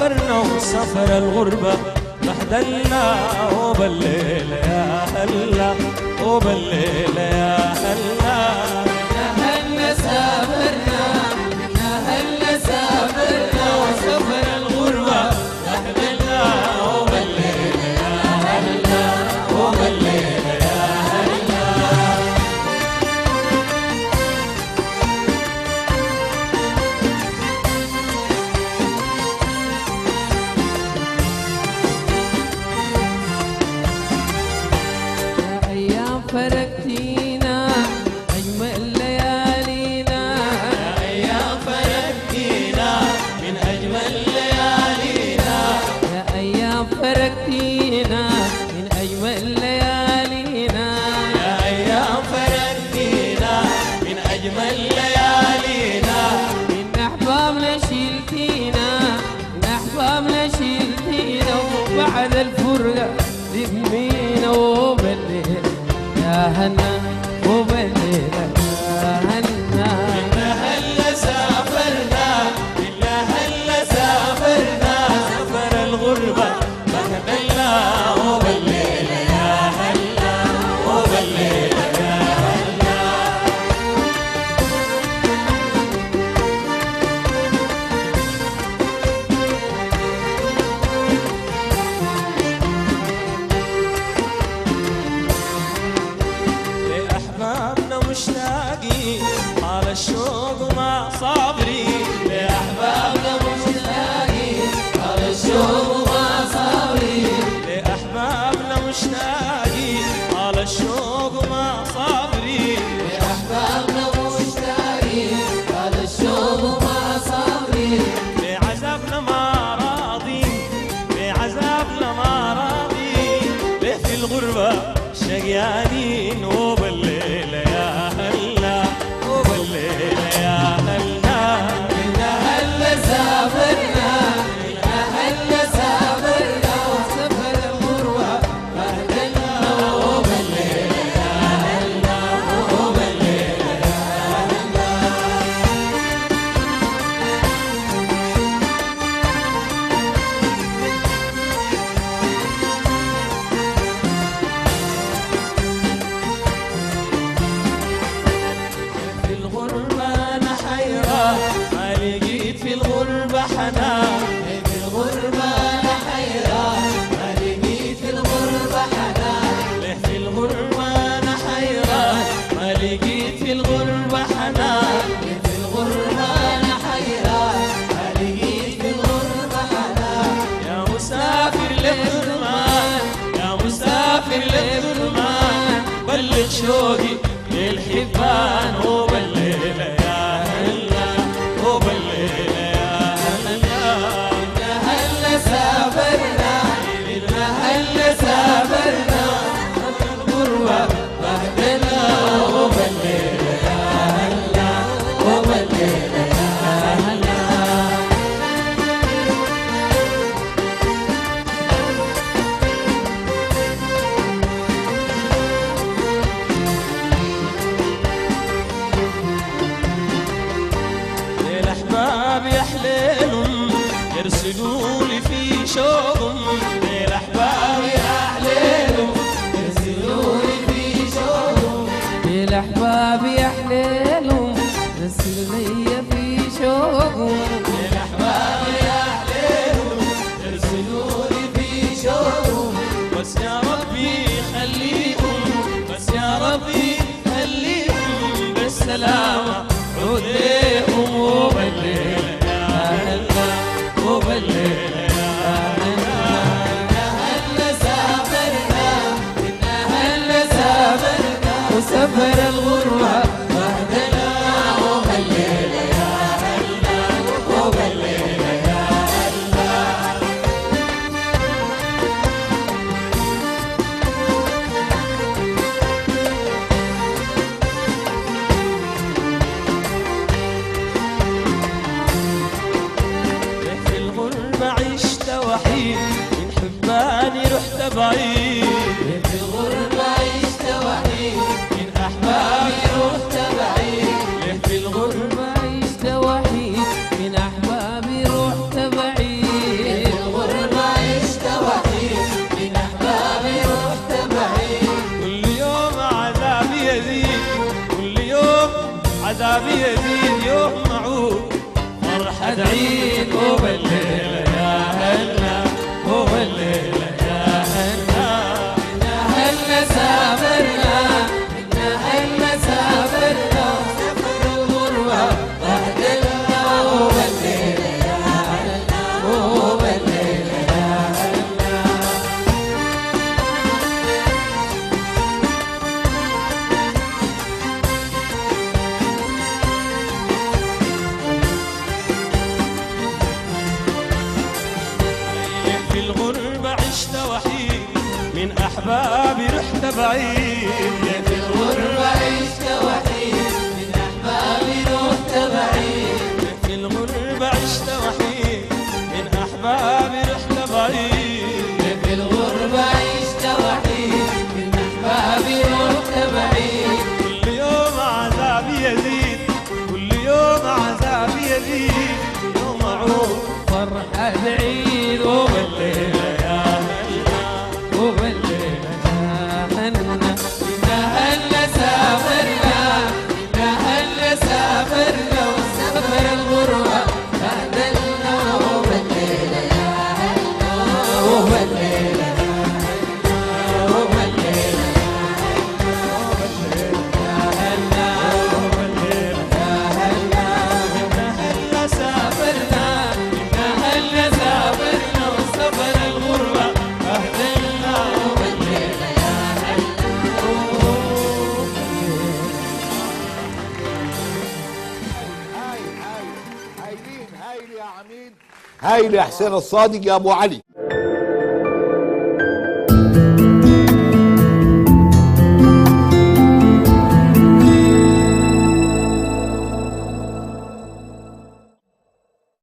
سافرنا وسفر الغربة بهدلنا، وبالليل يا هلا وبالليل يا هلا. هلا سافرنا هلا سافرنا وسفر الغربة بهدلنا، وبالليل يا هلا وبالليل يا هلا. فرقتينا أجمل ليالينا، يا أيام فرقتينا من أجمل ليالينا، يا أيام فرقتينا من أجمل ليالينا، يا أيام فرقتينا من أجمل ليالينا. من أحبابنا شلتينا من أحبابنا شلتينا، وبعد الفرقة تهمينا، وبالليل يا هنا وبالليل يا هنا. إنا هلا سافرنا إنا هلا سافرنا، سفر الغربة بهدلنا، وبالليل يا هلا وبالليل يا هلا. لأحبابنا مشتاقين على الشوق مع صابرين، لأحبابنا مشتاقين على الشوق مع صابرين، لأحبابنا مشتاقين على الشوق مع صابرين، أحبابنا مشتاقين على الشوق مع صابرين، بعذابنا ما راضين بعذابنا ما راضين، ليه في الغربة شقيانين، وبالليل يا هلا وبالليل يا هلا. إنا هلا سافرنا إنا هلا سافرنا، وسفر الغربة بهدلنا، وبالليل يا هلا وبالليل يا هلا. في الغربة أنا حيرة ما لقيت في الغربة حنان، في الغربة أنا حيرة ما لقيت في الغربة حنان، ليه في الغربة أنا حيرة ما لقيت في الغربة حنان. في الغربة أنا حيرة ما لقيت في الغربة حنان. يا مسافر للظلمان يا مسافر للظلمان، بلغ شوقي للحبان، وبالليل يا هلا وبالليل يا هلا. إنا هلا سافرنا إنا هلا سافرنا، الغربة بهدلنا، وبالليل يا هلا وبالليل يا هلا. للأحباب يحليلهم يرسلوا لي في شوقهم، للأحباب يحليلهم يرسلوا لي في شوقهم، للأحباب يحليلهم رسل لي في شوقهم، للأحباب يحليلهم يرسلوا لي في شوقهم. بس يا ربي خليهم بس يا ربي خليهم بالسلامة عود ليهم، وبالليل يا هلا وبالليل يا هلا. إنا هلا سافرنا إنا هلا سافرنا، وسفر الغربة بهدلنا، وبالليل يا هلا وبالليل يا هلا. في الغربة عشت وحيد من حباني رحت بعيد، في الغربة عشت وحيد من أحبابي رحت بعيد، في الغربة عشت وحيد من أحبابي رحت بعيد، عذاب يزيد يوم معود فرحة عيد وبالليلة يا هلا وبالليلة يا هلا هلا سافرنا هلا سافرنا سفر الغربة بهدلنا وبالليلة يا هلا وبالليلة يا هلا في الغربة عشت وحيد من أحبابي رحت بعيد في الغربة عشت وحيد من أحبابي رحت بعيد في الغربة عشت وحيد من أحبابي رحت بعيد في الغربة عشت وحيد من أحبابي رحت بعيد كل يوم عذابي يزيد كل يوم عذابي يزيد يوم أعود فرحة العيد وبالليلة يا هلا وبالليلة يا هلا هلا سافرنا هلا سافرنا وسافر الغربة بهدلنا وبالليلة يا هلا وبالليلة يا هلا وبالليلة يا هلا وبالليلة يا هلا هلا سافرنا هلا سافرنا وسافر الغربة أهدلنا وبالليلة يا هايلين هايل يا عميد هايل يا حسين الصادق يا ابو علي.